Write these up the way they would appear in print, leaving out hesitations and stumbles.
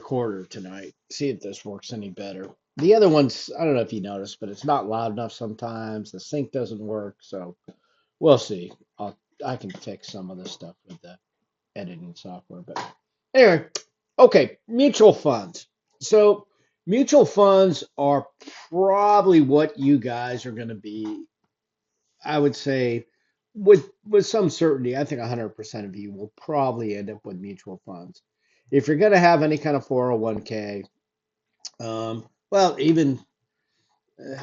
recorder tonight. See if this works any better. The other one's, I don't know if you noticed, but it's not loud enough sometimes. The sync doesn't work, so we'll see. I can fix some of this stuff with the editing software. But anyway, okay, mutual funds. So mutual funds are probably what you guys are going to be, I would say, with some certainty. I think 100% of you will probably end up with mutual funds. If you're going to have any kind of 401k, well, even uh,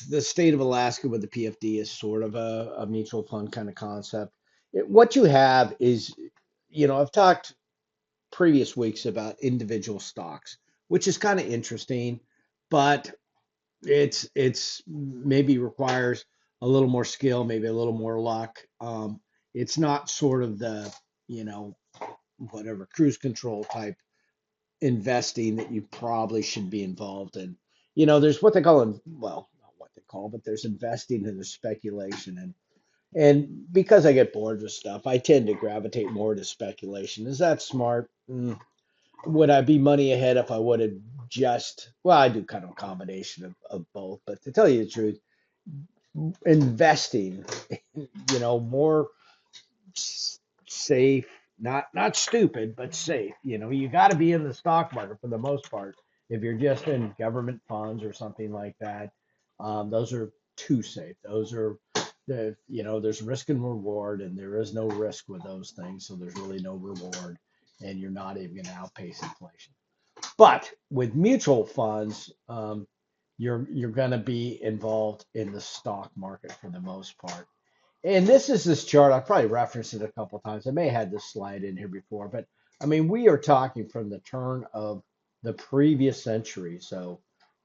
the state of Alaska with the PFD is sort of a mutual fund kind of concept. What you have is, I've talked previous weeks about individual stocks, which is kind of interesting, but it's maybe requires a little more skill, maybe a little more luck. It's not sort of the, you know, whatever cruise control type investing that you probably should be involved in. There's what they call, well, not what they call, but there's investing and there's speculation. And because I get bored with stuff, I tend to gravitate more to speculation. Is that smart? Would I be money ahead if I would have well, I do kind of a combination of both. But to tell you the truth, investing, more safe, not stupid, but safe. You got to be in the stock market for the most part. If you're just in government funds or something like that, those are too safe. Those are there's risk and reward, and there is no risk with those things, so there's really no reward, and you're not even going to outpace inflation. But with mutual funds, you're going to be involved in the stock market for the most part. And this chart. I probably referenced it a couple times. I may have had this slide in here before, but I mean, we are talking from the turn of the previous century. So,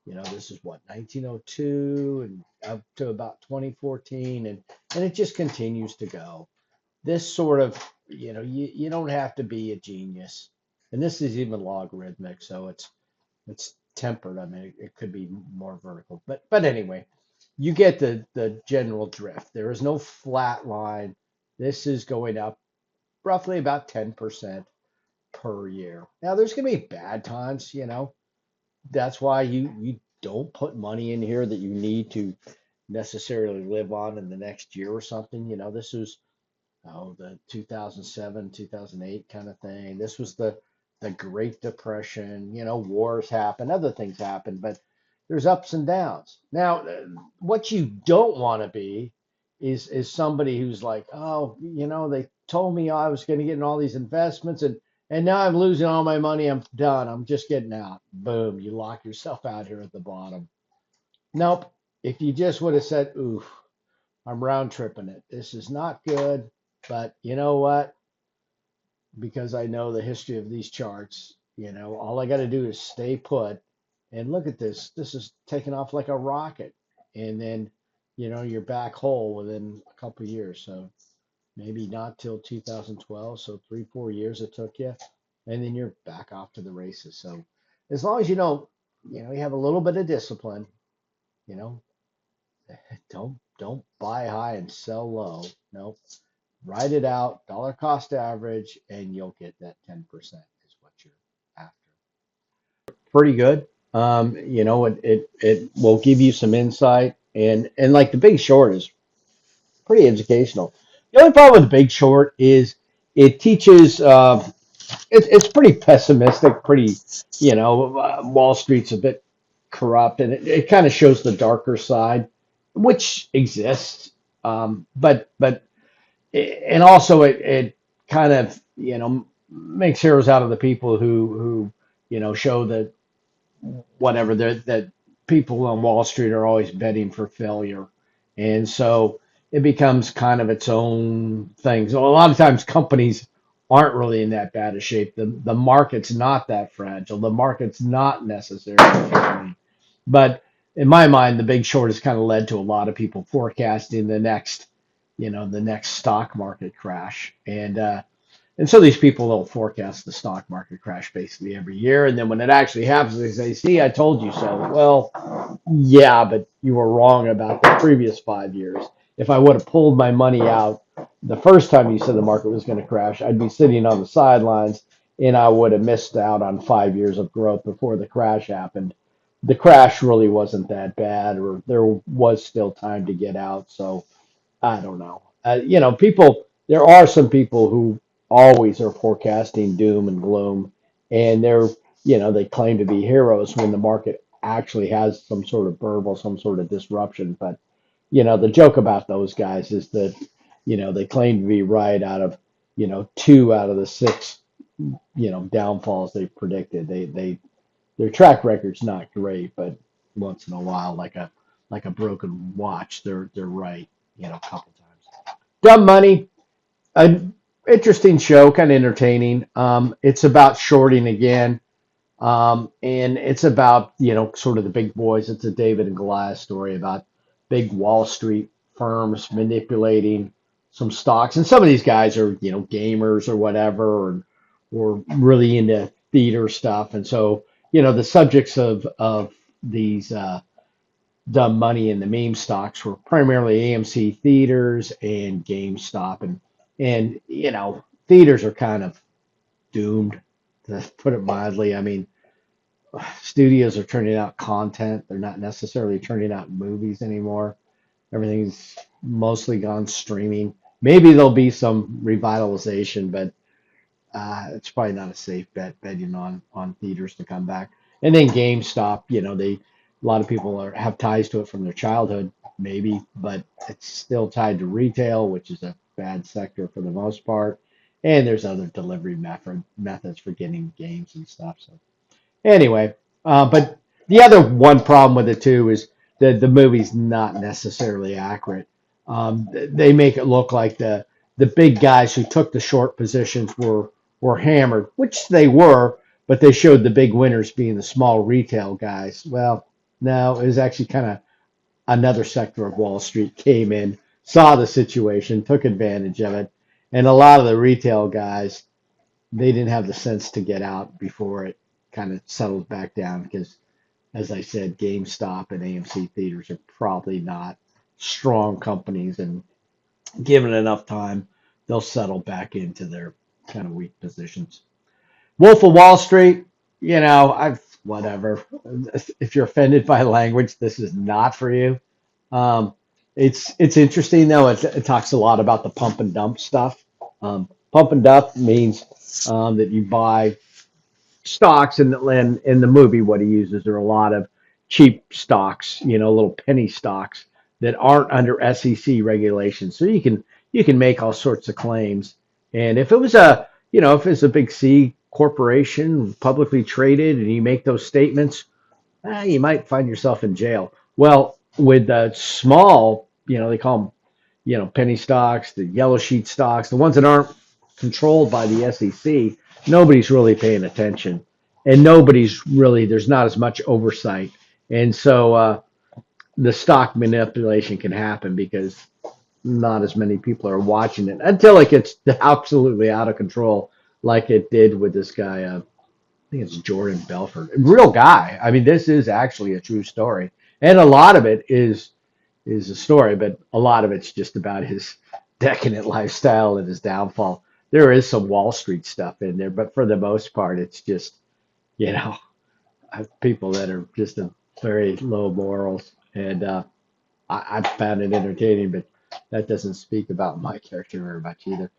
this is what 1902 and up to about 2014, and it just continues to go. This sort of, you don't have to be a genius, and this is even logarithmic, so it's tempered. I mean, it could be more vertical, but anyway, you get the general drift. There is no flat line. This is going up roughly about 10% per year. Now, there's going to be bad times, That's why you don't put money in here that you need to necessarily live on in the next year or something. This is the 2007, 2008 kind of thing. This was the Great Depression. Wars happen, other things happen, but there's ups and downs. Now, what you don't want to be is somebody who's like, oh, they told me I was going to get in all these investments, and now I'm losing all my money. I'm done. I'm just getting out. Boom, you lock yourself out here at the bottom. Nope. If you just would have said, oof, I'm round tripping it. This is not good. But you know what? Because I know the history of these charts, all I got to do is stay put and look at this. This is taking off like a rocket. And then, you're back whole within a couple of years. So maybe not till 2012. So 3, 4 years it took you. And then you're back off to the races. So as long as you don't, you have a little bit of discipline, you know, don't buy high and sell low. Nope. Write it out, dollar cost average, and you'll get that 10% is what you're after. Pretty good. It will give you some insight, and like the Big Short is pretty educational. The only problem with the Big Short is it teaches. It's pretty pessimistic. Pretty, Wall Street's a bit corrupt, and it kind of shows the darker side, which exists. But and also it kind of makes heroes out of the people who show that whatever that people on Wall Street are always betting for failure, and so it becomes kind of its own thing. So a lot of times companies aren't really in that bad a shape. The market's not that fragile. The market's not necessarily failing. But in my mind, the Big Short has kind of led to a lot of people forecasting the next stock market crash. And so these people will forecast the stock market crash basically every year. And then when it actually happens, they say, see, I told you so. Well, yeah, but you were wrong about the previous 5 years. If I would have pulled my money out the first time you said the market was going to crash, I'd be sitting on the sidelines and I would have missed out on 5 years of growth before the crash happened. The crash really wasn't that bad, or there was still time to get out. So I don't know. There are some people who always are forecasting doom and gloom, and they claim to be heroes when the market actually has some sort of burble, some sort of disruption. But, the joke about those guys is that, they claim to be right out of, two out of the six, downfalls they've predicted. Their track record's not great, but once in a while, like a broken watch, they're right, a couple times. Dumb Money, an interesting show, kind of entertaining. It's about shorting again, and it's about sort of the big boys. It's a David and Goliath story about big Wall Street firms manipulating some stocks, and some of these guys are gamers or whatever, or really into theater stuff, and so the subjects of these. Dumb Money and the meme stocks were primarily AMC theaters and GameStop, and theaters are kind of doomed, to put it mildly. I mean, studios are turning out content; they're not necessarily turning out movies anymore. Everything's mostly gone streaming. Maybe there'll be some revitalization, but it's probably not a safe bet betting on theaters to come back. And then GameStop, a lot of people have ties to it from their childhood, maybe, but it's still tied to retail, which is a bad sector for the most part. And there's other delivery methods for getting games and stuff. So anyway, but the other one problem with it too is the movie's not necessarily accurate. They make it look like the big guys who took the short positions were hammered, which they were, but they showed the big winners being the small retail guys. Well, no, it was actually kind of another sector of Wall Street came in, saw the situation, took advantage of it, and a lot of the retail guys, they didn't have the sense to get out before it kind of settled back down because, as I said, GameStop and AMC theaters are probably not strong companies, and given enough time, they'll settle back into their kind of weak positions. Wolf of Wall Street, I've whatever. If you're offended by language, this is not for you. Um, it's interesting though. It talks a lot about the pump and dump stuff. Pump and dump means that you buy stocks, and in the movie what he uses are a lot of cheap stocks, little penny stocks that aren't under SEC regulations. So you can make all sorts of claims. And if it's a big C corporation, publicly traded, and you make those statements, you might find yourself in jail. Well, with the small, they call them, penny stocks, the yellow sheet stocks, the ones that aren't controlled by the SEC, nobody's really paying attention. And there's not as much oversight. And so the stock manipulation can happen because not as many people are watching it until it gets absolutely out of control, like it did with this guy. Think it's Jordan Belfort, real guy. I mean, this is actually a true story, and a lot of it is a story, but a lot of it's just about his decadent lifestyle and his downfall. There is some Wall Street stuff in there, but for the most part, it's just you know people that are just a very low morals, and I found it entertaining, but that doesn't speak about my character very much either.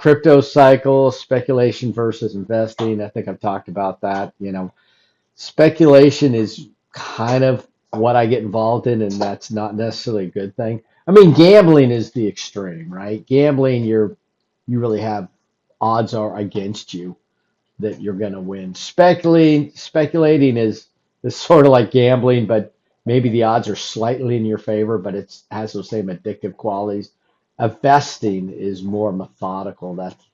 Crypto cycle, speculation versus investing. I think I've talked about that. Speculation is kind of what I get involved in, and that's not necessarily a good thing. I mean, gambling is the extreme, right? Gambling, you really have odds are against you that you're going to win. Speculating is sort of like gambling, but maybe the odds are slightly in your favor, but it has those same addictive qualities. Investing is more methodical. That's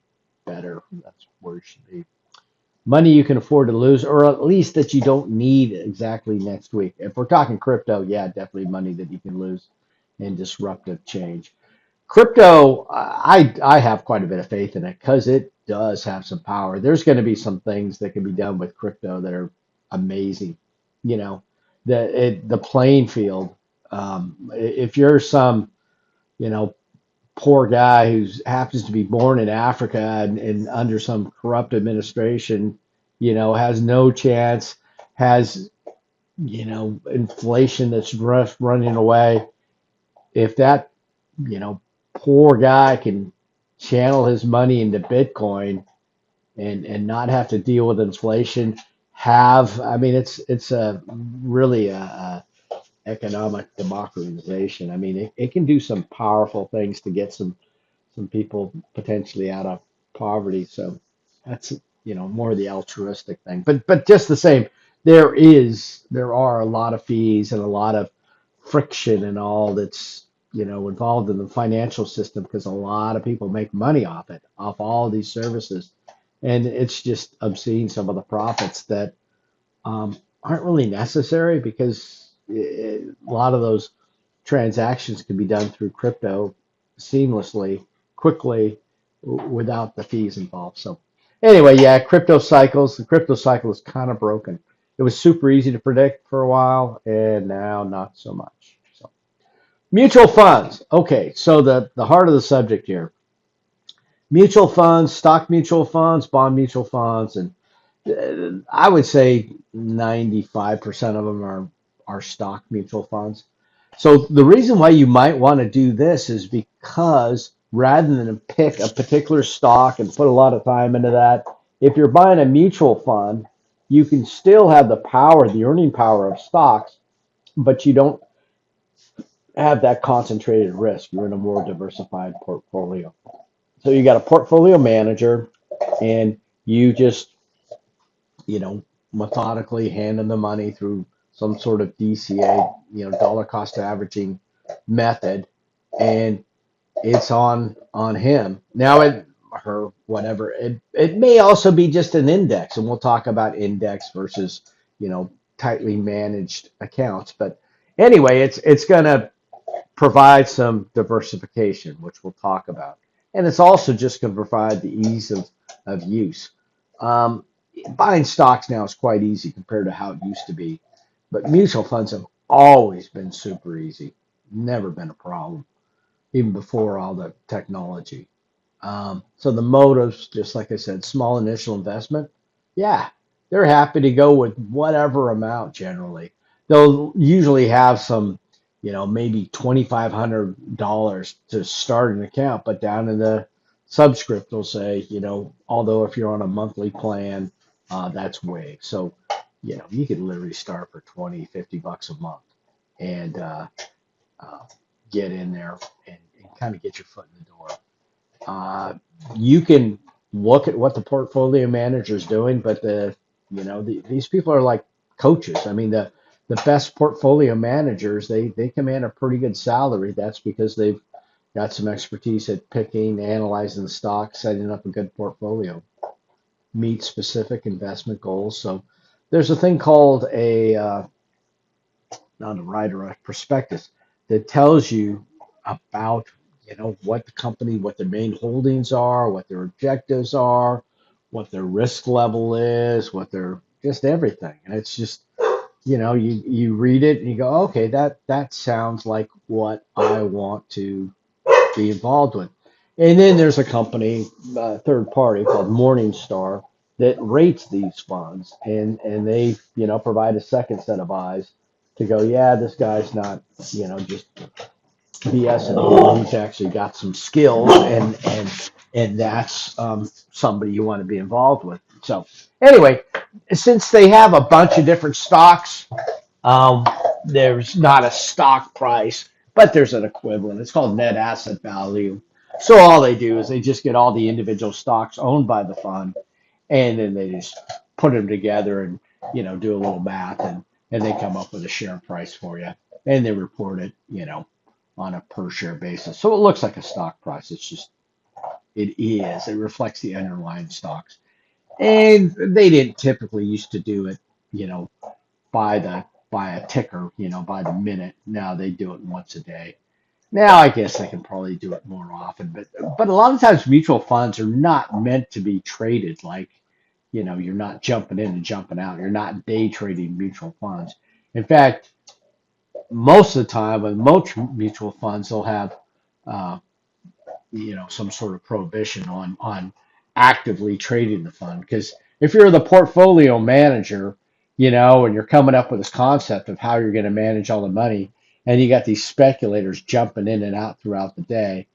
better. That's where it should be. Money you can afford to lose, or at least that you don't need exactly next week. If we're talking crypto, yeah, definitely money that you can lose in disruptive change. Crypto, I have quite a bit of faith in it because it does have some power. There's going to be some things that can be done with crypto that are amazing. You know, the playing field. If you're some, you know, poor guy who happens to be born in Africa and under some corrupt administration, has no chance, has, inflation that's running away. If that, you know, poor guy can channel his money into Bitcoin and not have to deal with inflation, I mean, it's a really a economic democratization. I mean, it can do some powerful things to get some people potentially out of poverty. So that's more the altruistic thing. But just the same, there are a lot of fees and a lot of friction and all that's involved in the financial system because a lot of people make money off it, off all these services, and it's just obscene some of the profits that aren't really necessary because a lot of those transactions can be done through crypto seamlessly, quickly, without the fees involved. So anyway, yeah, the crypto cycle is kind of broken. It was super easy to predict for a while, and now not so much. So mutual funds. Okay, so the heart of the subject here: mutual funds, stock mutual funds, bond mutual funds, and I would say 95% of them are stock mutual funds. So the reason why you might want to do this is because rather than pick a particular stock and put a lot of time into that, if you're buying a mutual fund, you can still have the earning power of stocks, but you don't have that concentrated risk. You're in a more diversified portfolio. So you got a portfolio manager and you just you know, methodically hand them the money through some sort of DCA, dollar cost averaging method, and it's on him. Now it her whatever. It may also be just an index, and we'll talk about index versus, tightly managed accounts. But anyway, it's gonna provide some diversification, which we'll talk about. And it's also just going to provide the ease of use. Um, Buying stocks now is quite easy compared to how it used to be, but mutual funds have always been super easy, never been a problem, even before all the technology. So the motives, just like I said, small initial investment, yeah, they're happy to go with whatever amount generally. They'll usually have some, maybe $2,500 to start an account, but down in the subscript, they'll say, although if you're on a monthly plan, that's waived. So, you could literally start for 20, $50 a month and uh, get in there and kind of get your foot in the door. Uh, you can look at what the portfolio manager is doing, but these people are like coaches. I mean, the best portfolio managers, they command a pretty good salary. That's because they've got some expertise at picking, analyzing the stock, setting up a good portfolio, meet specific investment goals. So there's a thing called not a writer, a prospectus that tells you about, what the company, what their main holdings are, what their objectives are, what their risk level is, what their just everything. And it's just, you read it and you go, okay, that sounds like what I want to be involved with. And then there's a company, third party called Morningstar that rates these funds, and they provide a second set of eyes to go, yeah, this guy's not just BS and he's actually got some skills, and that's somebody you want to be involved with. So anyway, since they have a bunch of different stocks, um, there's not a stock price, but there's an equivalent. It's called net asset value. So all they do is they just get all the individual stocks owned by the fund, and then they just put them together and do a little math, and they come up with a share price for you, and they report it on a per share basis. So it looks like a stock price. It reflects the underlying stocks, and they didn't typically used to do it you know by a ticker, by the minute. Now they do it once a day. Now I guess they can probably do it more often, but a lot of times mutual funds are not meant to be traded like, you're not jumping in and jumping out. You're not day trading mutual funds. In fact, most of the time with most mutual funds, they'll have uh, some sort of prohibition on actively trading the fund. Because if you're the portfolio manager, and you're coming up with this concept of how you're going to manage all the money, and you got these speculators jumping in and out throughout the day,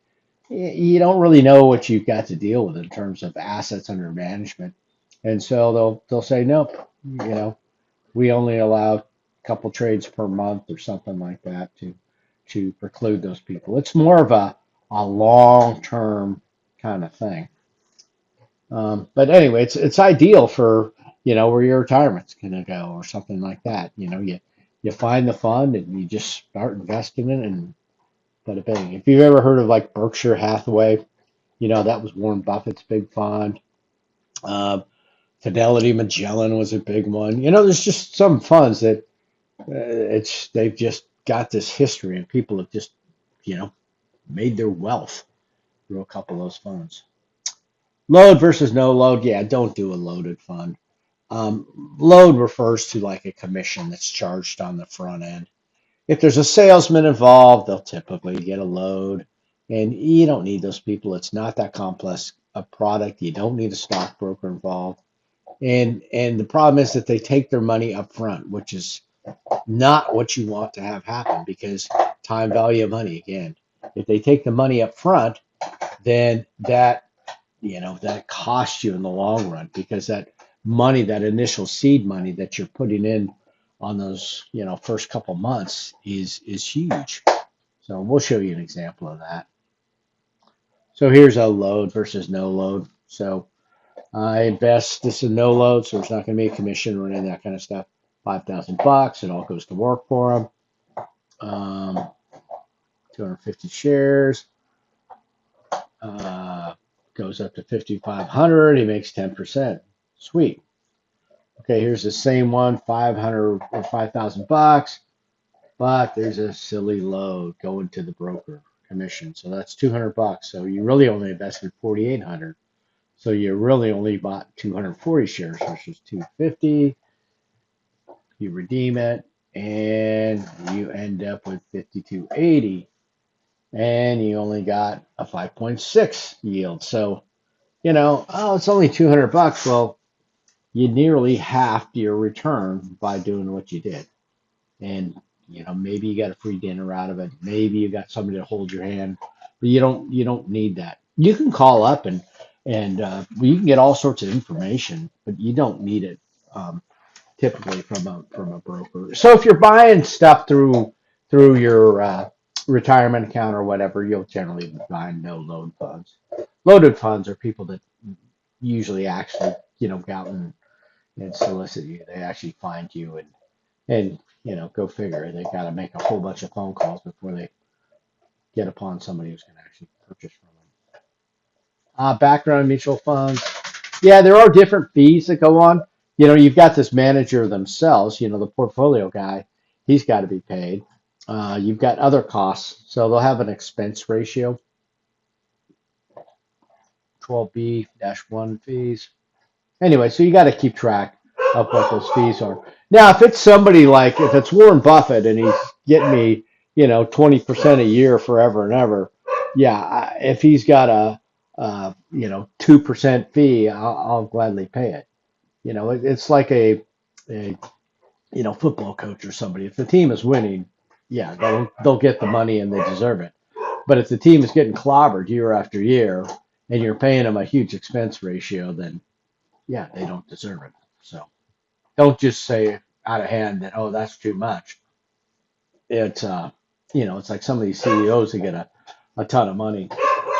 you don't really know what you've got to deal with in terms of assets under management. And so they'll say, nope, we only allow a couple trades per month or something like that to preclude those people. It's more of a long term kind of thing. But anyway, it's ideal for where your retirement's gonna go or something like that. You find the fund and you just start investing in it and bada bing. If you've ever heard of like Berkshire Hathaway, that was Warren Buffett's big fund. Uh, Fidelity Magellan was a big one. There's just some funds that they've just got this history and people have just you know made their wealth through a couple of those funds. Load versus no load. Yeah, don't do a loaded fund. Load refers to like a commission that's charged on the front end. If there's a salesman involved, they'll typically get a load, and you don't need those people. It's not that complex a product. You don't need a stockbroker involved. And the problem is that they take their money up front, which is not what you want to have happen because time value of money again. If they take the money up front, then that costs you in the long run because that money, that initial seed money that you're putting in on those, first couple months is huge. So we'll show you an example of that. So here's a load versus no load. So I invest this in no load, so there's not going to be a commission or any of that kind of stuff. $5,000, it all goes to work for them. 250 shares. Goes up to 5,500. He makes 10%. Sweet. Okay, here's the same one, 500 or $5,000, but there's a silly load going to the broker commission. So that's $200. So you really only invested 4,800. So you really only bought 240 shares versus 250. You redeem it, and you end up with 5,280, and you only got a 5.6 yield. So it's only $200. Well, you nearly halved your return by doing what you did. And maybe you got a free dinner out of it. Maybe you got somebody to hold your hand, but you don't need that. You can call up and you can get all sorts of information, but you don't need it typically from a broker. So if you're buying stuff through your retirement account or whatever, you'll generally be buying no load funds. Loaded funds are people that usually actually go out and solicit you. They actually find you and go figure. They got to make a whole bunch of phone calls before they get upon somebody who's going to actually purchase from them. Background mutual funds. Yeah, there are different fees that go on. You've got this manager themselves, the portfolio guy, he's got to be paid. You've got other costs. So they'll have an expense ratio, 12B-1 fees. Anyway, so you got to keep track of what those fees are. Now, if it's somebody like, if it's Warren Buffett and he's getting me, 20% a year forever and ever, yeah, if he's got a 2% fee, I'll gladly pay it. It's like a football coach or somebody. If the team is winning, yeah, they'll get the money and they deserve it. But if the team is getting clobbered year after year and you're paying them a huge expense ratio, then yeah, they don't deserve it. So don't just say out of hand that, oh, that's too much. It's it's like some of these CEOs that get a ton of money.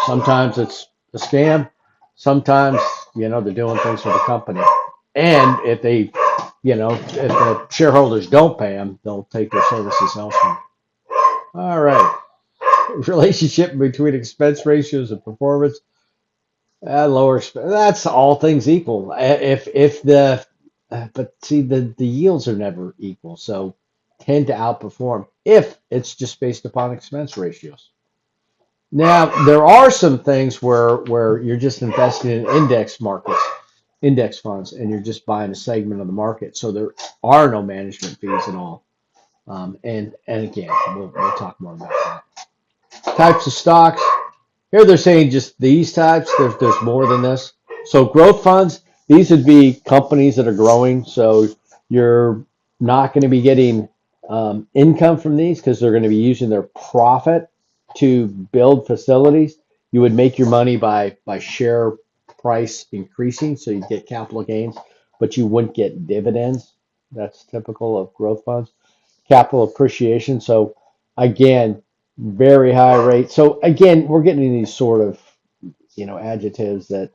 Sometimes it's a scam. Sometimes, they're doing things for the company. And if if the shareholders don't pay them, they'll take their services elsewhere. All right. Relationship between expense ratios and performance. Lower. That's all things equal. But see, the yields are never equal. So tend to outperform if it's just based upon expense ratios. Now, there are some things where you're just investing in index markets, index funds, and you're just buying a segment of the market. So there are no management fees at all. And again, we'll talk more about that. Types of stocks. Here they're saying just these types. There's more than this. So growth funds, these would be companies that are growing. So you're not going to be getting income from these because they're going to be using their profit to build facilities. You would make your money by share price increasing, so you get capital gains, but you wouldn't get dividends. That's typical of growth funds. Capital appreciation. So again, very high rate. So again, we're getting these sort of, adjectives that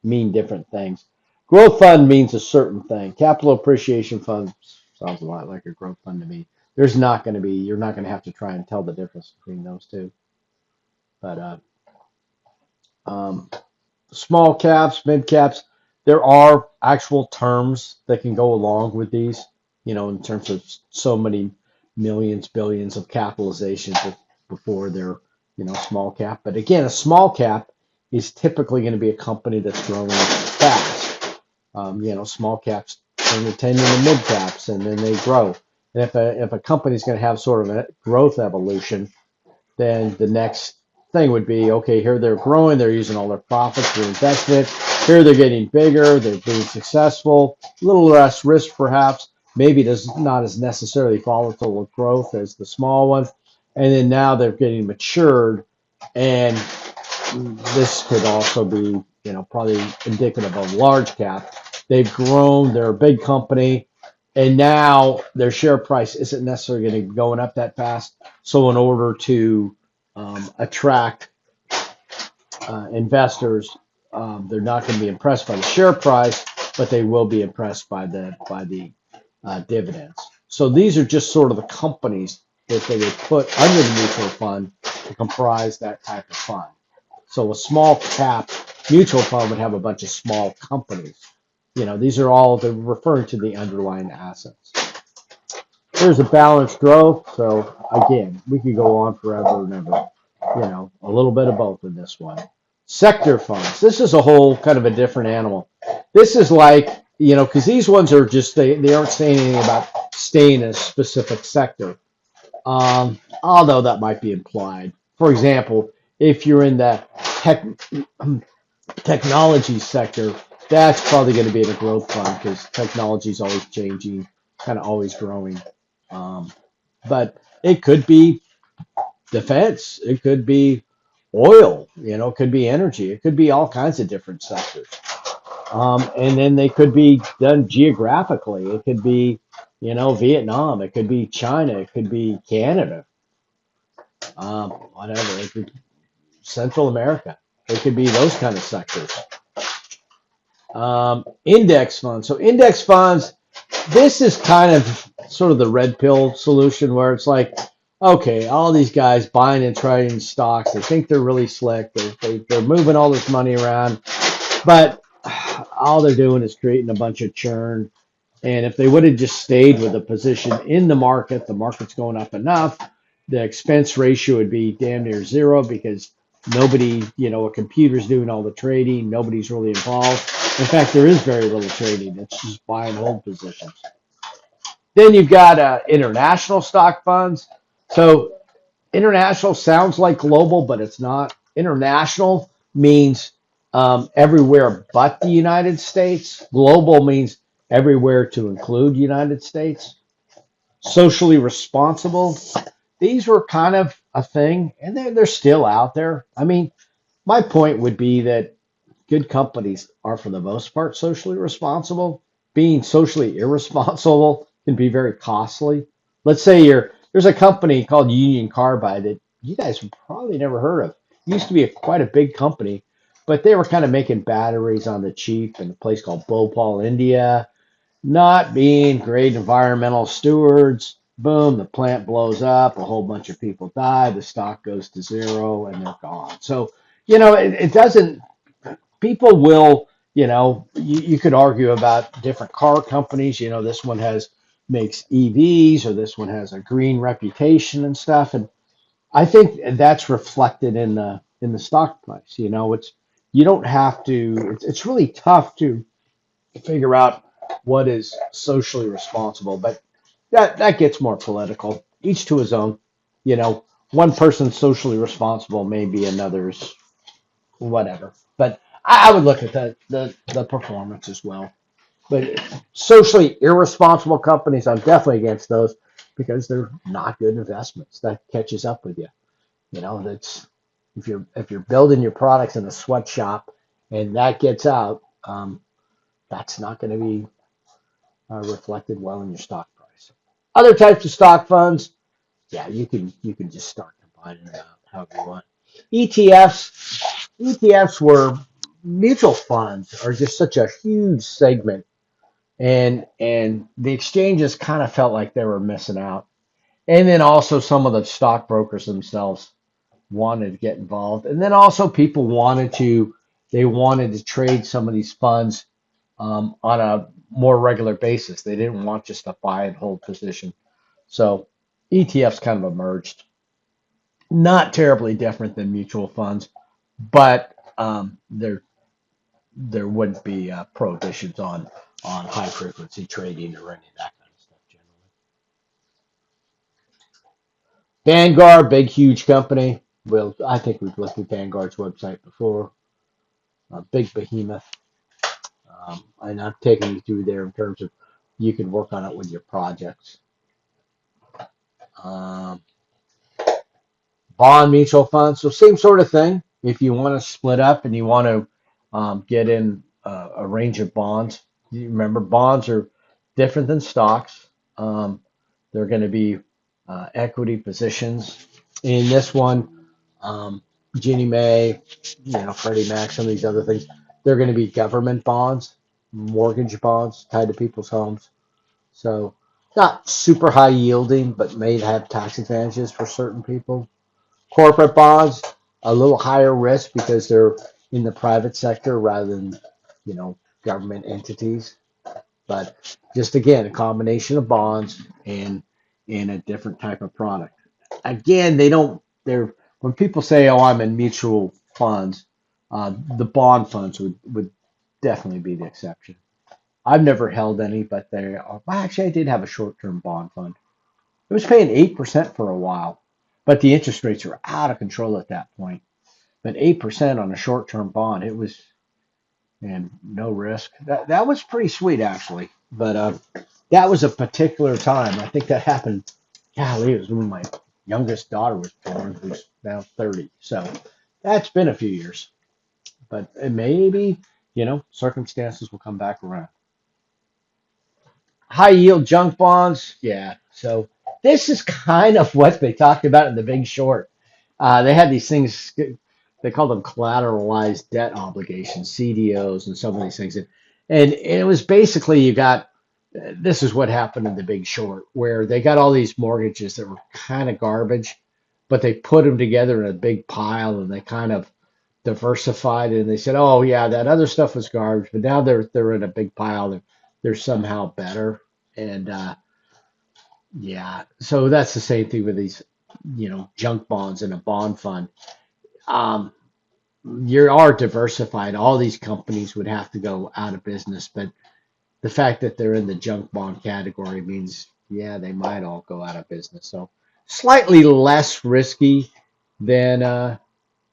mean different things. Growth fund means a certain thing. Capital appreciation fund sounds a lot like a growth fund to me. You're not going to have to try and tell the difference between those two. But um, small caps, mid caps, there are actual terms that can go along with these, in terms of so many millions, billions of capitalization before they're, small cap. But again, a small cap is typically going to be a company that's growing fast. Small caps turn to 10 into mid caps and then they grow. And if a company is going to have sort of a growth evolution, then the next thing would be, okay, here they're growing, they're using all their profits to invest it. Here they're getting bigger, they're being successful, a little less risk perhaps, maybe there's not as necessarily volatile of growth as the small ones. And then now they're getting matured, and this could also be, probably indicative of large cap. They've grown, they're a big company, and now their share price isn't necessarily going to be going up that fast. So in order to attract investors, they're not going to be impressed by the share price, but they will be impressed by the dividends. So these are just sort of the companies that they would put under the mutual fund to comprise that type of fund. So a small cap mutual fund would have a bunch of small companies. These are all they're referring to the underlying assets. Here's a balanced growth. So again, we could go on forever and ever. A little bit of both in this one. Sector funds. This is a whole kind of a different animal. This is like, because these ones are just, they aren't saying anything about staying in a specific sector. Although that might be implied. For example, if you're in the tech, technology sector, that's probably going to be in a growth fund because technology is always changing, kind of always growing. Um, but it could be defense, it could be oil, it could be energy, it could be all kinds of different sectors. And then they could be done geographically. It could be, Vietnam, it could be China, it could be Canada, whatever. It could Central America. It could be those kind of sectors. Index funds. So index funds, this is kind of sort of the red pill solution where it's like, okay, all these guys buying and trading stocks, they think they're really slick. They're moving all this money around, but all they're doing is creating a bunch of churn. And if they would have just stayed with a position in the market's going up enough, the expense ratio would be damn near zero because nobody, a computer's doing all the trading. Nobody's really involved. In fact, there is very little trading. It's just buy and hold positions. Then you've got international stock funds. So international sounds like global, but it's not. International means everywhere but the United States. Global means everywhere to include United States. Socially responsible. These were kind of a thing, and they're still out there. I mean, my point would be that good companies are, for the most part, socially responsible. Being socially irresponsible can be very costly. Let's say there's a company called Union Carbide that you guys have probably never heard of. It used to be quite a big company, but they were kind of making batteries on the cheap in a place called Bhopal, India, not being great environmental stewards. Boom, the plant blows up, a whole bunch of people die, the stock goes to zero, and they're gone. So, it doesn't, people will, you could argue about different car companies. This one makes EVs, or this one has a green reputation and stuff. And I think that's reflected in the stock price. You don't have to, it's really tough to figure out what is socially responsible, but that gets more political. Each to his own. One person's socially responsible may be another's. whatever. But I would look at the performance as well. But socially irresponsible companies, I'm definitely against those because they're not good investments. That catches up with you. You know, that's if you're building your products in a sweatshop and that gets out, that's not going to be reflected well in your stock price. Other types of stock funds, yeah, you can just start combining it out however you want. ETFs were mutual funds are just such a huge segment, and the exchanges kind of felt like they were missing out. And then also some of the stockbrokers themselves wanted to get involved, and then also people wanted to trade some of these funds on a more regular basis. They didn't want just a buy and hold position. So ETFs kind of emerged, not terribly different than mutual funds, but there wouldn't be prohibitions on high frequency trading or any of that kind of stuff generally. Vanguard, big huge company. Well, I think we've looked at Vanguard's website before. A big behemoth, and I'm taking you through there in terms of you can work on it with your projects. Um, Bond mutual funds, so same sort of thing. If you want to split up and you want to get in a range of bonds, you remember bonds are different than stocks. Um, they're going to be equity positions. In this one, Ginnie Mae, Freddie Mac, some of these other things, they're going to be government bonds, mortgage bonds tied to people's homes. So not super high yielding, but may have tax advantages for certain people. Corporate bonds, a little higher risk because they're in the private sector rather than, government entities. But just again, a combination of bonds and a different type of product. Again, they're when people say, "Oh, I'm in mutual funds," the bond funds would definitely be the exception. I've never held any, but they are. Well, actually, I did have a short-term bond fund. It was paying 8% for a while, but the interest rates were out of control at that point. But 8% on a short-term bond, it was, and no risk. That was pretty sweet actually. But that was a particular time. I think that happened. Golly, it was when my youngest daughter was born, who's now 30. So that's been a few years. But maybe, circumstances will come back around. High yield junk bonds, yeah. So this is kind of what they talked about in The Big Short. They had these things, they called them collateralized debt obligations, CDOs, and some of these things. And it was basically this is what happened in The Big Short, where they got all these mortgages that were kind of garbage, but they put them together in a big pile and they kind of diversified it. And they said, oh, yeah, that other stuff was garbage, but now they're in a big pile. They're somehow better. And yeah, so that's the same thing with these, junk bonds in a bond fund. Um, you are diversified. All these companies would have to go out of business, but the fact that they're in the junk bond category means, yeah, they might all go out of business. So slightly less risky than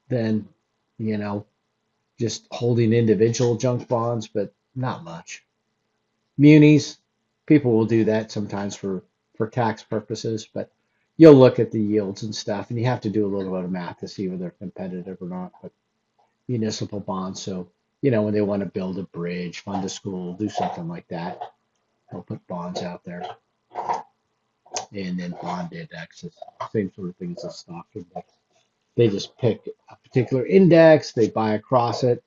than you know just holding individual junk bonds, but not much. Munis, people will do that sometimes for tax purposes, but you'll look at the yields and stuff, and you have to do a little bit of math to see whether they're competitive or not. But municipal bonds, so when they want to build a bridge, fund a school, do something like that, they'll put bonds out there, and then bond indexes, same sort of thing as a stock index. They just pick a particular index, they buy across it,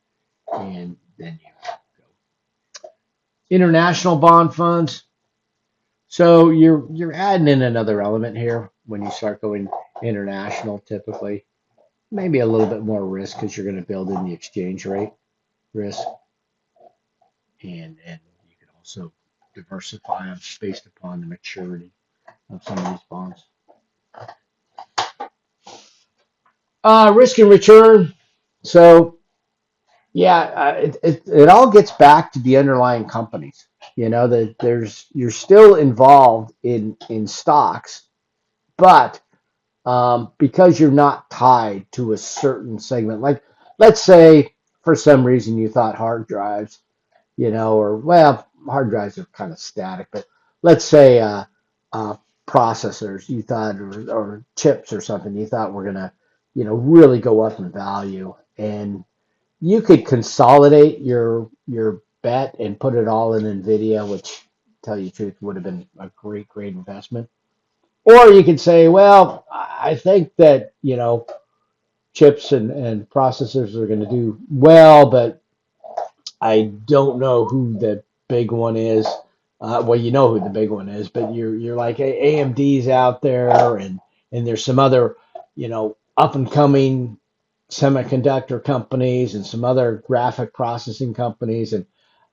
and then you go. International bond funds. So you're adding in another element here when you start going international. Typically, maybe a little bit more risk because you're going to build in the exchange rate risk, and you can also diversify them based upon the maturity of some of these bonds. Risk and return. So yeah, it all gets back to the underlying companies. That you're still involved in stocks, but because you're not tied to a certain segment, let's say for some reason you thought hard drives, or well, hard drives are kind of static, but let's say uh, processors you thought, or chips or something you thought were gonna, really go up in value, and you could consolidate your bet and put it all in Nvidia, which, tell you the truth, would have been a great investment. Or you could say, well, I think that, chips and processors are going to do well, but I don't know who the big one is. Well, you know who the big one is, but you're like AMD's out there, and there's some other, up and coming semiconductor companies and some other graphic processing companies, and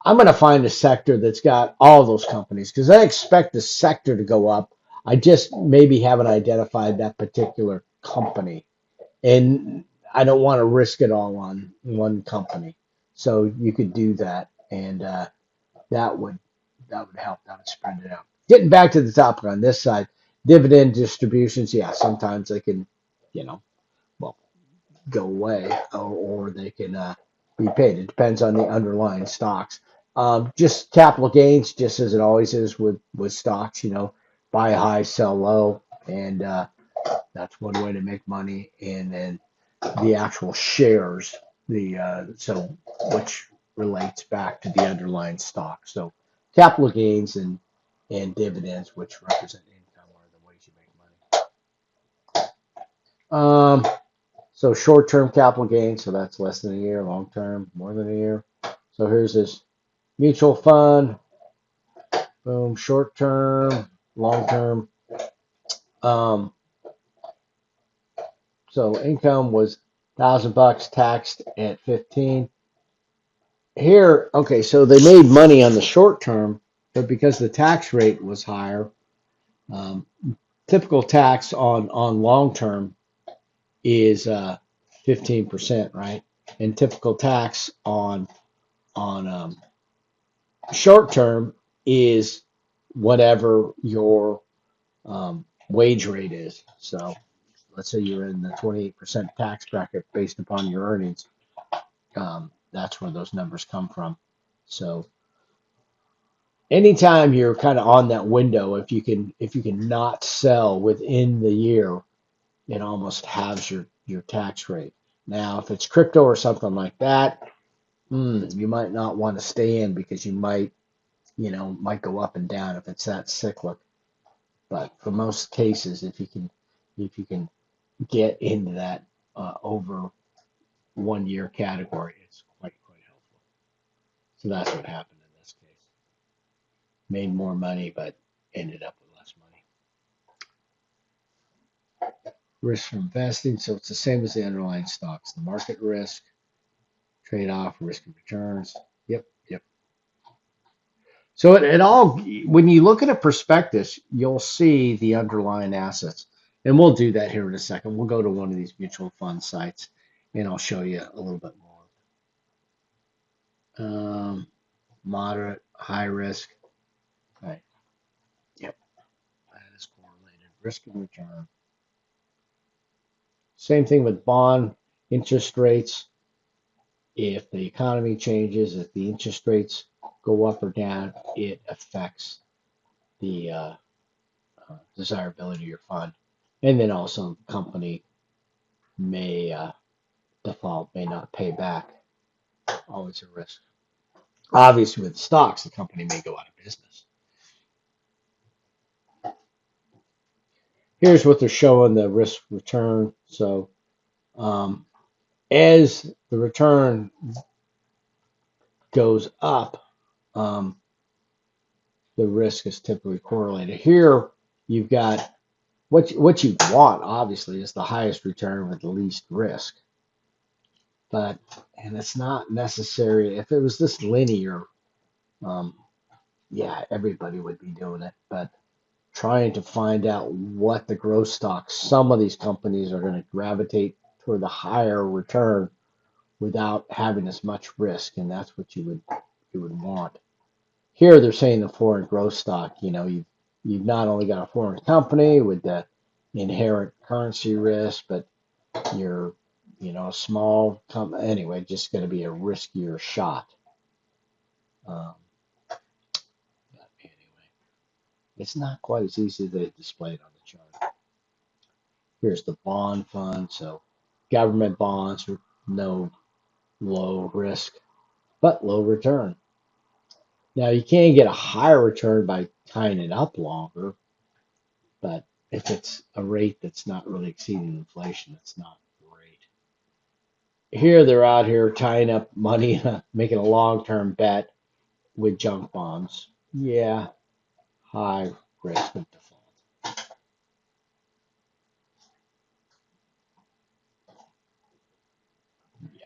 I'm going to find a sector that's got all those companies because I expect the sector to go up. I just maybe haven't identified that particular company, and I don't want to risk it all on one company. So you could do that, and that would that would help. That would spread it out. Getting back to the topic on this side, dividend distributions. Yeah, sometimes they can, well, go away, or they can be paid. It depends on the underlying stocks. Just capital gains, just as it always is with stocks. Buy high, sell low, and that's one way to make money. And then the actual shares, so which relates back to the underlying stock. So capital gains and dividends, which represent income, are the ways you make money. So short-term capital gains, so that's less than a year. Long-term, more than a year. So here's this mutual fund. Boom, short-term, long-term. Um, so income was $1,000 taxed at 15. Here, okay, so they made money on the short term, but because the tax rate was higher, um, typical tax on long term is 15%, right? And typical tax on short term is whatever your wage rate is. So let's say you're in the 28% tax bracket based upon your earnings. That's where those numbers come from. So anytime you're kind of on that window, if you can not sell within the year, it almost halves your tax rate. Now, if it's crypto or something like that, you might not want to stay in because you might go up and down if it's that cyclic. But for most cases, if you can get into that over 1 year category, it's quite helpful. So that's what happened in this case. Made more money, but ended up with less money. Risk from investing, so it's the same as the underlying stocks. The market risk, trade off, risk and returns. Yep, yep. So it all, when you look at a prospectus, you'll see the underlying assets. And we'll do that here in a second. We'll go to one of these mutual fund sites and I'll show you a little bit more. Moderate, high risk. Right. Yep. That is correlated. Risk and return. Same thing with bond interest rates. If the economy changes, if the interest rates go up or down, it affects the desirability of your fund. And then also the company may default, may not pay back. Always a risk. Obviously, with stocks, the company may go out of business. Here's what they're showing the risk return. So um, as the return goes up, um, the risk is typically correlated. Here, you've got what you want, obviously, is the highest return with the least risk. And it's not necessary. If it was this linear, um, yeah, everybody would be doing it. But trying to find out what the growth stocks, some of these companies are going to gravitate toward the higher return without having as much risk, and that's what you would want. Here they're saying the foreign growth stock, you've not only got a foreign company with the inherent currency risk, but you're a small anyway, just going to be a riskier shot. Um, but anyway, it's not quite as easy as they display it on the chart. Here's the bond fund. So government bonds with no low risk, but low return. Now you can get a higher return by tying it up longer, but if it's a rate that's not really exceeding inflation, it's not great. Here they're out here tying up money, making a long-term bet with junk bonds. Yeah, high risk of default. Yeah.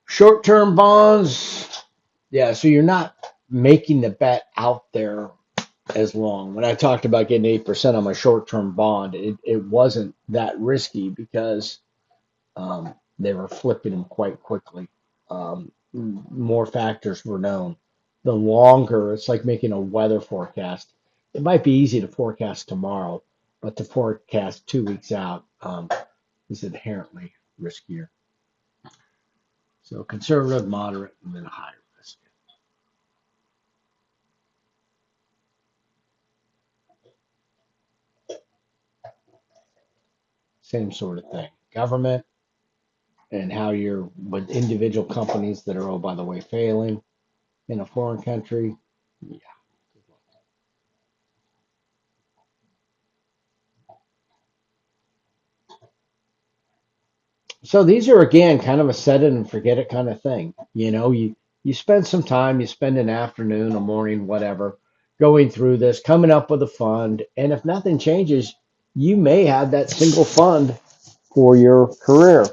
Short-term bonds. Yeah, so you're not making the bet out there as long. When I talked about getting 8% on my short-term bond, it wasn't that risky because they were flipping them quite quickly. More factors were known. The longer, it's like making a weather forecast. It might be easy to forecast tomorrow, but to forecast 2 weeks out is inherently riskier. So conservative, moderate, and then high risk. Same sort of thing. Government and how you're with individual companies that are, oh, by the way, failing in a foreign country. Yeah. So these are again kind of a set it and forget it kind of thing. You spend some time, you spend an afternoon, a morning, whatever, going through this, coming up with a fund, and if nothing changes, you may have that single fund for your career.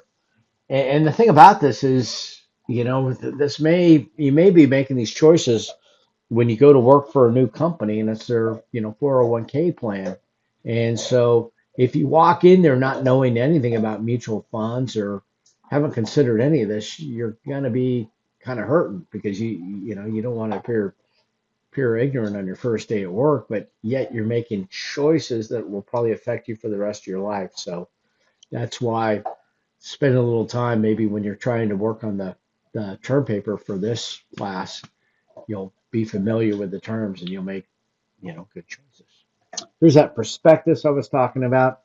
And the thing about this is, this may you may be making these choices when you go to work for a new company and it's their 401k plan. And so if you walk in there not knowing anything about mutual funds or haven't considered any of this, you're going to be kind of hurting because you don't want to appear pure ignorant on your first day at work, but yet you're making choices that will probably affect you for the rest of your life. So that's why spend a little time maybe when you're trying to work on the term paper for this class, you'll be familiar with the terms and you'll make, good choices. There's that prospectus I was talking about.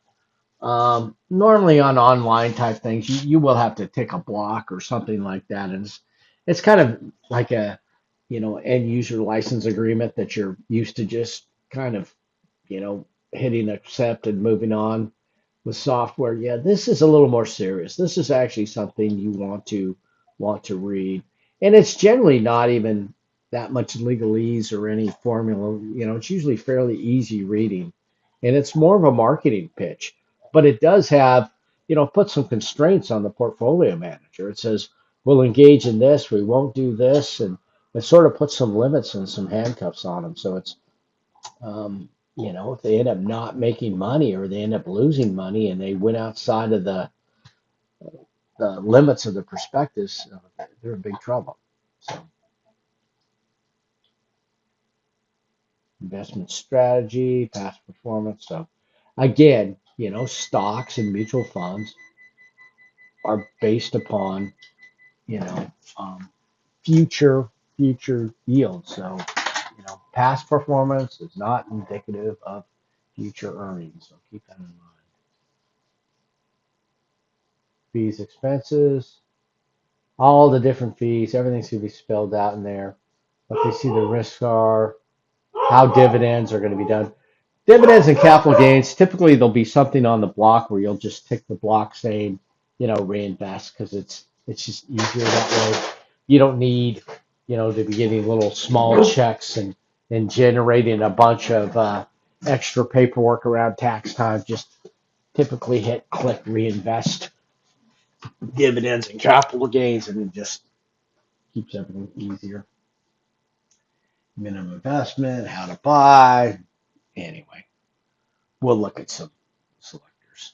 Normally on online type things, you will have to tick a block or something like that. And it's kind of like a, end user license agreement that you're used to just kind of, hitting accept and moving on with software. Yeah, this is a little more serious. This is actually something you want to read. And it's generally not even that much legalese or any formula. It's usually fairly easy reading. And it's more of a marketing pitch. But it does have, put some constraints on the portfolio manager. It says, we'll engage in this, we won't do this, and it sort of puts some limits and some handcuffs on them. So it's if they end up not making money or they end up losing money and they went outside of the limits of the prospectus, they're in big trouble. So investment strategy, past performance. So again, stocks and mutual funds are based upon, you know, um, future future yields. So, past performance is not indicative of future earnings. So keep that in mind. Fees, expenses, all the different fees, everything's going to be spelled out in there. What they see the risks are, how dividends are going to be done. Dividends and capital gains, typically there'll be something on the block where you'll just tick the block saying, reinvest because it's just easier that way. You don't need, to be getting little small checks and generating a bunch of extra paperwork around tax time. Just typically hit click reinvest dividends and capital gains and it just keeps everything easier. Minimum investment, how to buy. Anyway, we'll look at some selectors.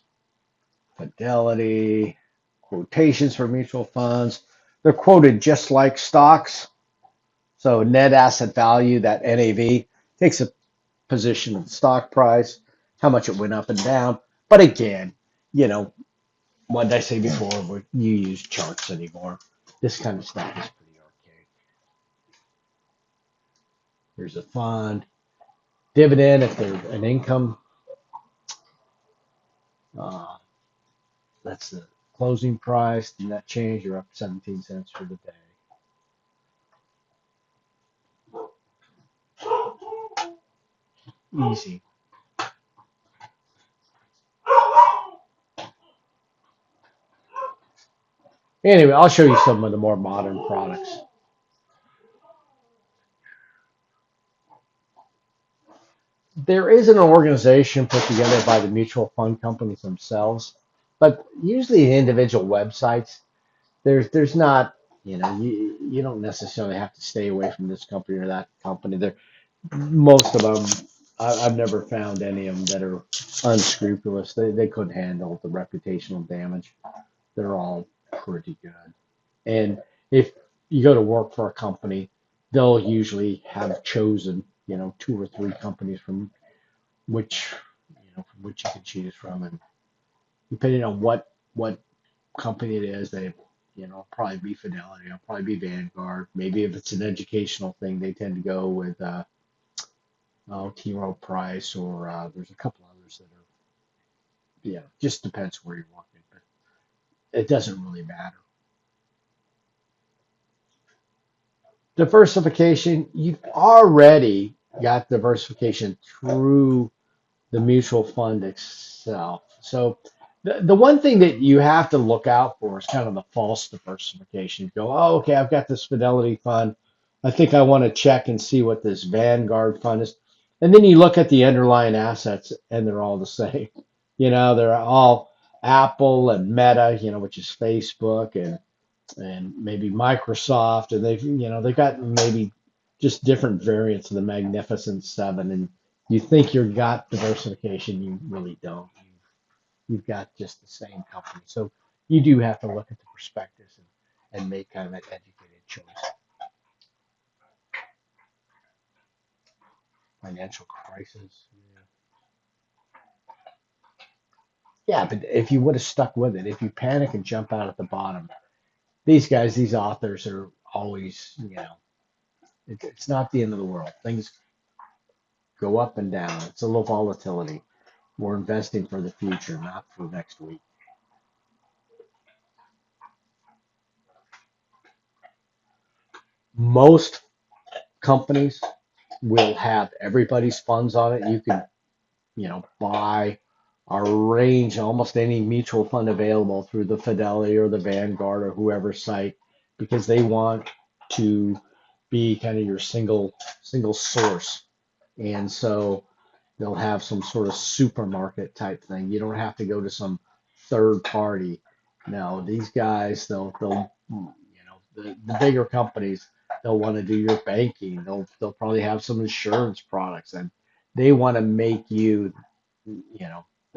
Fidelity, quotations for mutual funds. They're quoted just like stocks. So net asset value, that NAV, takes a position of the stock price, how much it went up and down. But again, you know, what did I say before? You use charts anymore. This kind of stuff is pretty archaic. Here's a fund. Dividend, if they're an income, uh, that's the closing price. Did that change? You're up 17 cents for the day. Easy. Anyway, I'll show you some of the more modern products. There is an organization put together by the mutual fund companies themselves, but usually individual websites, there's not, you don't necessarily have to stay away from this company or that company. There, most of them, I've never found any of them that are unscrupulous. They couldn't handle the reputational damage. They're all pretty good. And if you go to work for a company, they'll usually have chosen, two or three companies which, from which you can choose from. And depending on what company it is, probably be Fidelity, it'll probably be Vanguard. Maybe if it's an educational thing, they tend to go with T. Rowe Price, or there's a couple others that are, just depends where you're working, but it doesn't really matter. Diversification, you've already got diversification through the mutual fund itself. So the one thing that you have to look out for is kind of the false diversification. You go, oh, okay, I've got this Fidelity fund. I think I want to check and see what this Vanguard fund is. And then you look at the underlying assets and they're all the same. They're all Apple and Meta, which is Facebook, and maybe Microsoft, and they've got maybe just different variants of the Magnificent Seven, and you think you've got diversification, you really don't. You've got just the same company, so you do have to look at the prospectus and make kind of an educated choice. Financial crisis, yeah, but if you would have stuck with it, if you panic and jump out at the bottom, these authors are always, it's not the end of the world. Things go up and down. It's a low volatility. We're investing for the future, not for next week. Most companies will have everybody's funds on it. You can, buy a range, almost any mutual fund available through the Fidelity or the Vanguard or whoever site, because they want to be kind of your single source. And so they'll have some sort of supermarket type thing. You don't have to go to some third party. No, these guys, they'll the bigger companies, they'll want to do your banking. They'll probably have some insurance products, and they want to make you,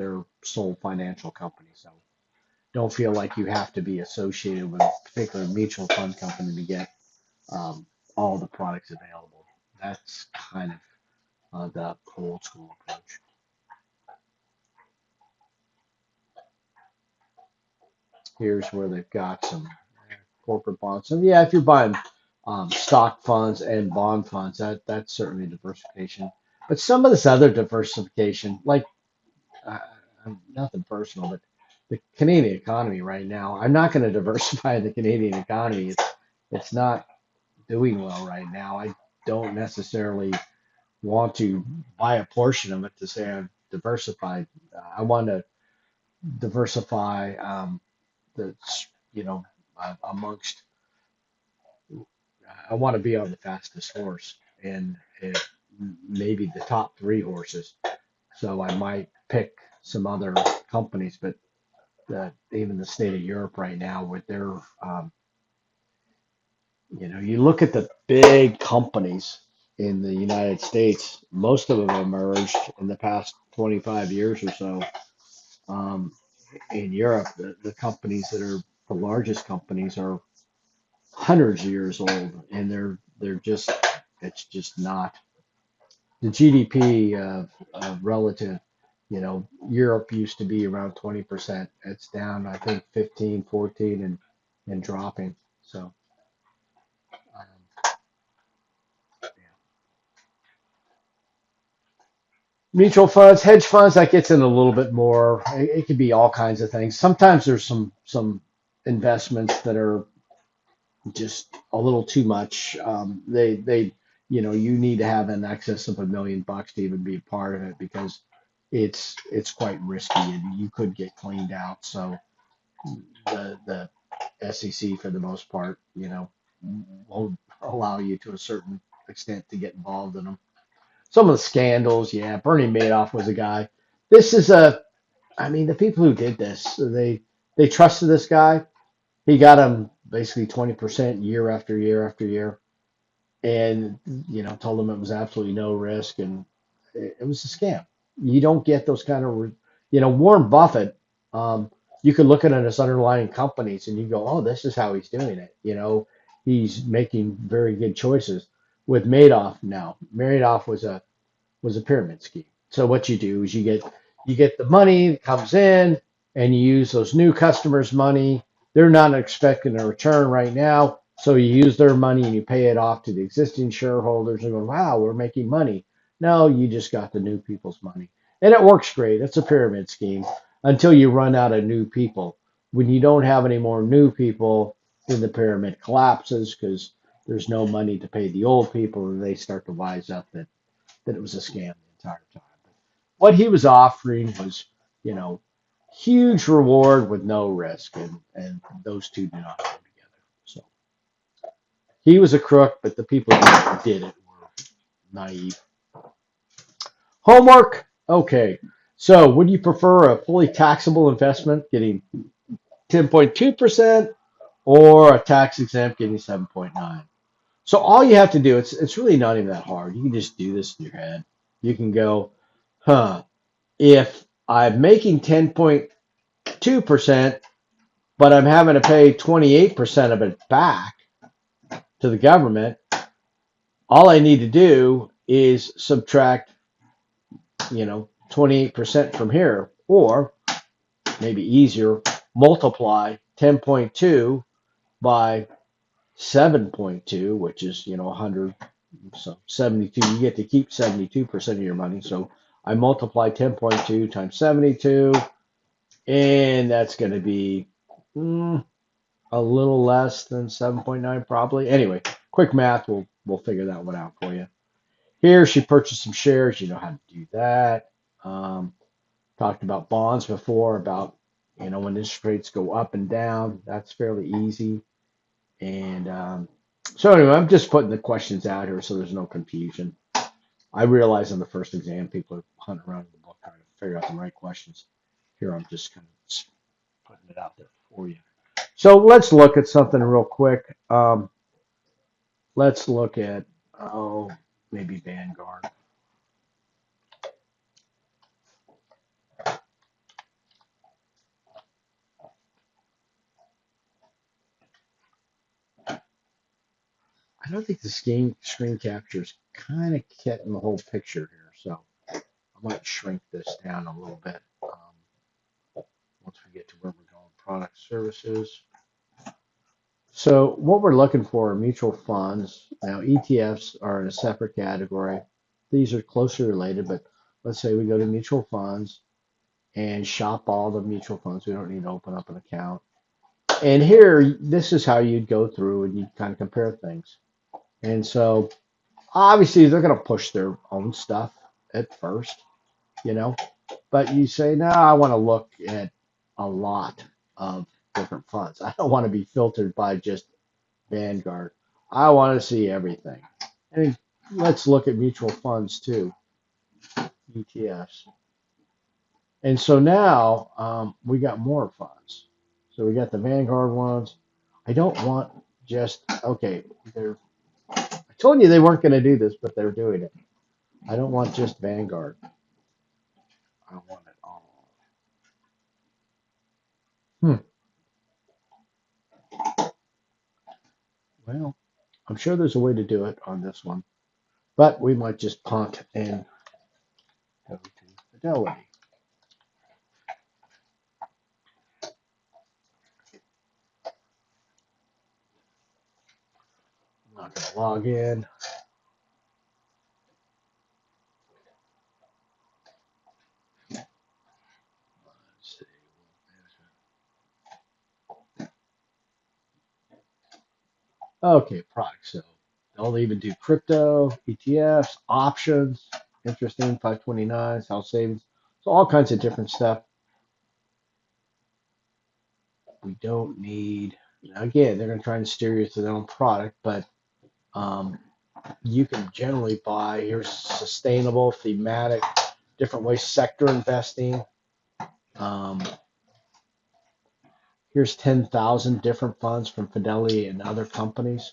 their sole financial company. So don't feel like you have to be associated with a particular mutual fund company to get um, all the products available. That's kind of the old school approach. Here's where they've got some corporate bonds. So yeah, if you're buying stock funds and bond funds, that's certainly diversification. But some of this other diversification, like uh, nothing personal, but the Canadian economy right now, I'm not going to diversify the Canadian economy. It's not doing well right now. I don't necessarily want to buy a portion of it to say I've diversified. I want to diversify the amongst. I want to be on the fastest horse, and maybe the top three horses. So I might pick some other companies, but even the state of Europe right now with their, you look at the big companies in the United States, most of them emerged in the past 25 years or so. Um, in Europe, the companies that are the largest companies are hundreds of years old, and they're just it's just not. the GDP relative, Europe used to be around 20%. It's down, I think, 15, 14, and dropping. So, um, yeah. Mutual funds, hedge funds, that gets in a little bit more. It could be all kinds of things. Sometimes there's some investments that are just a little too much. You need to have an excess of $1 million to even be a part of it because it's quite risky and you could get cleaned out. So the SEC for the most part, will allow you to a certain extent to get involved in them. Some of the scandals, yeah, Bernie Madoff was a guy. This is I mean, the people who did this, they trusted this guy. He got them basically 20% year after year after year, and told them it was absolutely no risk, and it was a scam. You don't get those kind of, Warren Buffett. Um, you could look at his underlying companies, and you go, oh, this is how he's doing it. He's making very good choices. With Madoff, no, Madoff was a pyramid scheme. So what you do is you get the money that comes in and you use those new customers' money. They're not expecting a return right now. So you use their money and you pay it off to the existing shareholders and go, wow, we're making money. No, you just got the new people's money. And it works great. It's a pyramid scheme until you run out of new people. When you don't have any more new people, then the pyramid collapses because there's no money to pay the old people and they start to wise up that it was a scam the entire time. But what he was offering was, you know, huge reward with no risk, and those two do not go together. So he was a crook, but the people who did it were naive. Homework. Okay. So would you prefer a fully taxable investment getting 10.2% or a tax exempt getting 7.9? So all you have to do, it's really not even that hard. You can just do this in your head. You can go, huh, if I'm making 10.2%, but I'm having to pay 28% of it back to the government, all I need to do is subtract, 28% from here, or maybe easier, multiply 10.2 by 7.2, which is, 100. So 72, you get to keep 72% of your money. So I multiply 10.2 times 72, and that's going to be mm, a little less than 7.9 probably. Anyway, quick math, we'll figure that one out for you. Here, she purchased some shares. You know how to do that. Um, Talked about bonds before, about when interest rates go up and down. That's fairly easy. And so anyway, I'm just putting the questions out here so there's no confusion. I realize on the first exam, people are hunting around in the book trying to figure out the right questions. Here, I'm just kind of putting it out there for you. So let's look at something real quick. Let's look at, maybe Vanguard. I don't think the screen capture is kind of getting the whole picture here, so I might shrink this down a little bit once we get to where we're going, product services. So what we're looking for are mutual funds. Now ETFs are in a separate category. These are closely related, but let's say we go to mutual funds and shop all the mutual funds. We don't need to open up an account. And here, this is how you'd go through and you kind of compare things. And so obviously they're going to push their own stuff at first, you know, but you say, no, I want to look at a lot of different funds. I don't want to be filtered by just Vanguard. I want to see everything. And let's look at mutual funds too, ETFs. And so now we got more funds. So we got the Vanguard ones. I don't want just, okay, I told you they weren't going to do this, but they're doing it. I don't want just Vanguard. I want it all. Hmm. Well, I'm sure there's a way to do it on this one. But we might just punt and go to Fidelity. I'm not going to log in. Let's see. Okay, products. So they'll even do crypto, ETFs, options, interesting, 529, health savings. So all kinds of different stuff. We don't need, now again, they're going to try and steer you to their own product, but um, you can generally buy, here's sustainable, thematic, different ways, sector investing. Um, here's 10,000 different funds from Fidelity and other companies.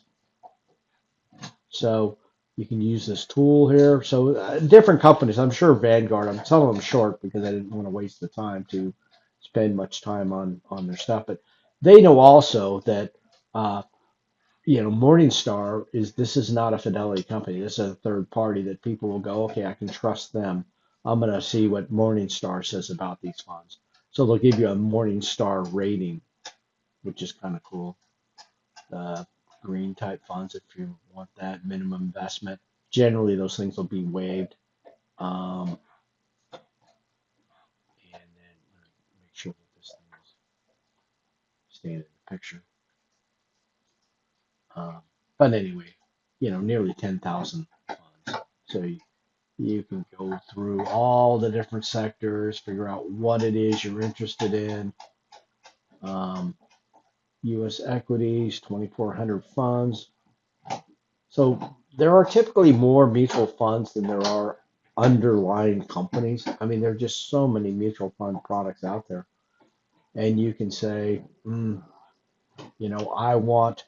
So you can use this tool here. So different companies, I'm sure Vanguard, I'm telling them short because I didn't want to waste the time to spend much time on their stuff. But they know also that, uh, Morningstar this is not a Fidelity company. This is a third party that people will go, okay, I can trust them. I'm going to see what Morningstar says about these funds. So they'll give you a Morningstar rating, which is kind of cool. Green type funds, if you want that minimum investment. Generally, those things will be waived. Um, and then make sure that this thing is staying in the picture. Um, but anyway, nearly 10,000 funds. So you can go through all the different sectors, figure out what it is you're interested in. U.S. equities, 2,400 funds. So there are typically more mutual funds than there are underlying companies. I mean, there are just so many mutual fund products out there. And you can say, I want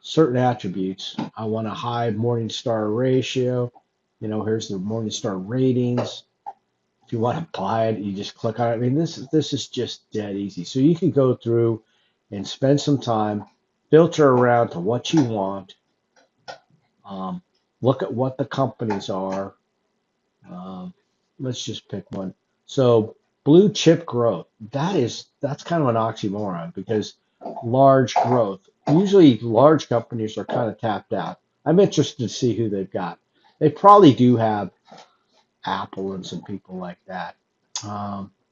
certain attributes. I want a high Morningstar ratio. Here's the Morningstar ratings. If you want to buy it, you just click on it. I mean, this is just dead easy. So you can go through and spend some time, filter around to what you want. Look at what the companies are. Um, let's just pick one. So blue chip growth. That's kind of an oxymoron because large growth. Usually large companies are kind of tapped out. I'm interested to see who they've got. They probably do have Apple and some people like that.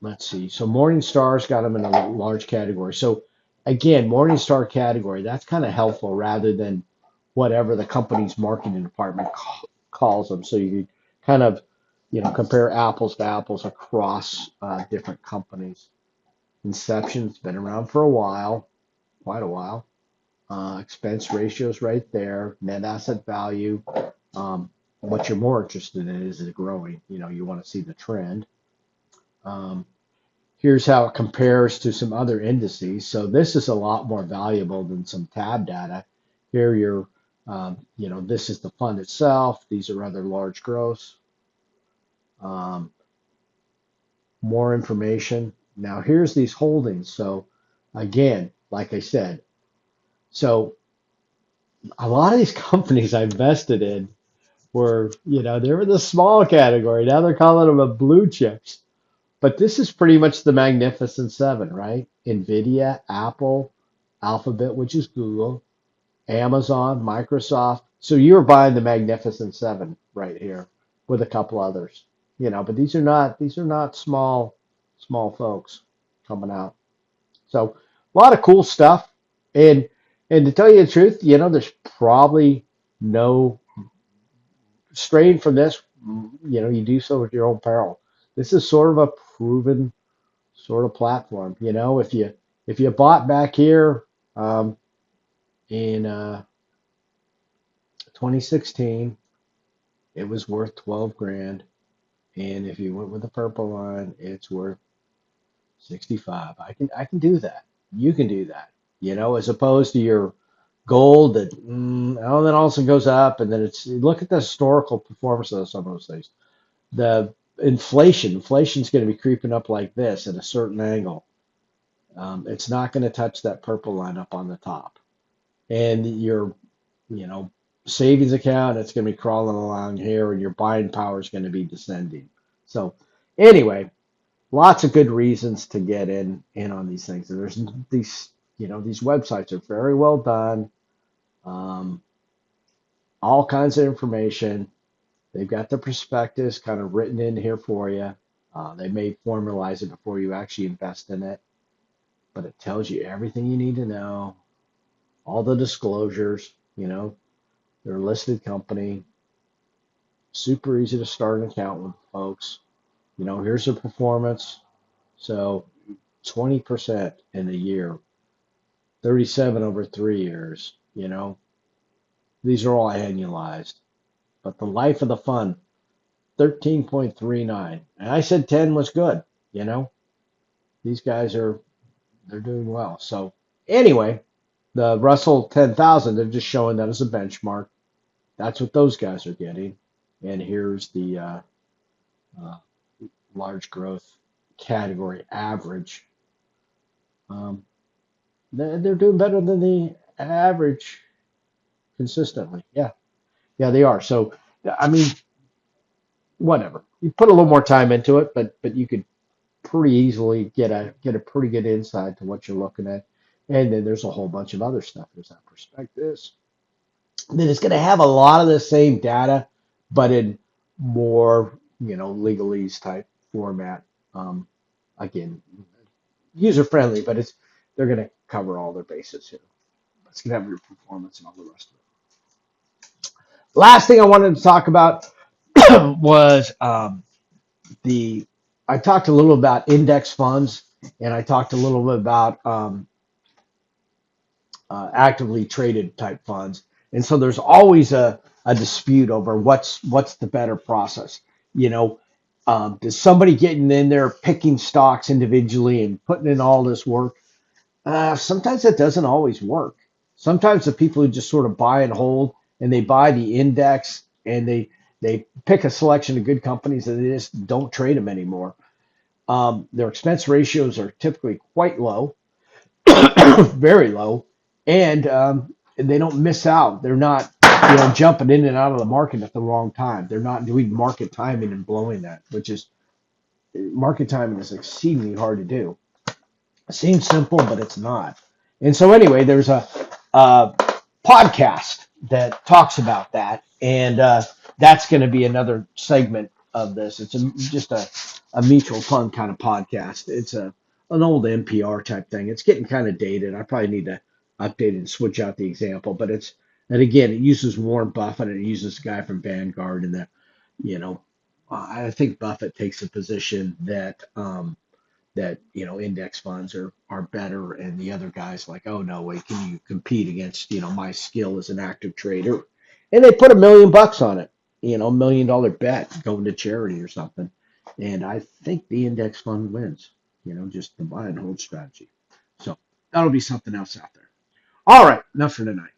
Let's see. So Morningstar's got them in a large category. So again, Morningstar category, that's kind of helpful rather than whatever the company's marketing department calls them. So you kind of, compare apples to apples across different companies. Inception's been around for a while, quite a while. Expense ratios right there, net asset value. What you're more interested in is it growing. You want to see the trend. Um, Here's how it compares to some other indices. So this is a lot more valuable than some tab data. Here this is the fund itself. These are other large growths. Um, more information. Now here's these holdings. So again, like I said, so a lot of these companies I invested in they were the small category. Now they're calling them a blue chips. But this is pretty much the Magnificent Seven, right? NVIDIA, Apple, Alphabet, which is Google, Amazon, Microsoft. So you're buying the Magnificent Seven right here with a couple others, but these are not small folks coming out. So a lot of cool stuff. And and to tell you the truth, there's probably no strain from this. You do so with your own peril. This is sort of a proven sort of platform. If you bought back here in 2016, it was worth 12 grand, and if you went with the purple line, it's worth 65. I can do that. You can do that. As opposed to your gold that then also goes up, and then look at the historical performance of some of those things. The inflation's going to be creeping up like this at a certain angle. It's not going to touch that purple line up on the top. And your, you know, savings account, it's going to be crawling along here, and your buying power is going to be descending. So, anyway, lots of good reasons to get in on these things. And there's these, these websites are very well done. Um, all kinds of information. They've got the prospectus kind of written in here for you. They may formalize it before you actually invest in it, but it tells you everything you need to know, all the disclosures, they're a listed company, super easy to start an account with, folks. Here's the performance. So 20% in a year, 37 over 3 years, these are all annualized. But the life of the fund, 13.39. And I said 10 was good, you know. These guys they're doing well. So anyway, the Russell 10,000, they're just showing that as a benchmark. That's what those guys are getting. And here's the uh, large growth category average. Um, they're doing better than the average consistently. Yeah, yeah, they are. So, I mean, whatever. You put a little more time into it, but you could pretty easily get a pretty good insight to what you're looking at. And then there's a whole bunch of other stuff. There's that prospectus. Then it's going to have a lot of the same data, but in more, legalese type format. Um, Again, user friendly, but they're going to cover all their bases here. It's going to have your performance and all the rest of it. Last thing I wanted to talk about was the I talked a little about index funds, and I talked a little bit about actively traded type funds. And so there's always a dispute over what's the better process. You know, does somebody getting in there picking stocks individually and putting in all this work? Sometimes it doesn't always work. Sometimes the people who just sort of buy and hold, and they buy the index, and they pick a selection of good companies, and they just don't trade them anymore. Their expense ratios are typically quite low, very low, and they don't miss out. They're not, jumping in and out of the market at the wrong time. They're not doing market timing and blowing that, which is market timing is exceedingly hard to do. It seems simple, but it's not. And so anyway, there's a podcast that talks about that, and that's going to be another segment of this. It's just a mutual fund kind of podcast. It's an old NPR type thing. It's getting kind of dated. I probably need to update it and switch out the example, but and again, it uses Warren Buffett and it uses a guy from Vanguard, and you know, I think Buffett takes a position that index funds are better, and the other guys like, oh no way can you compete against my skill as an active trader, and they put $1 million on it, $1 million bet going to charity or something, and I think the index fund wins, just the buy and hold strategy. So that'll be something else out there. All right, enough for tonight.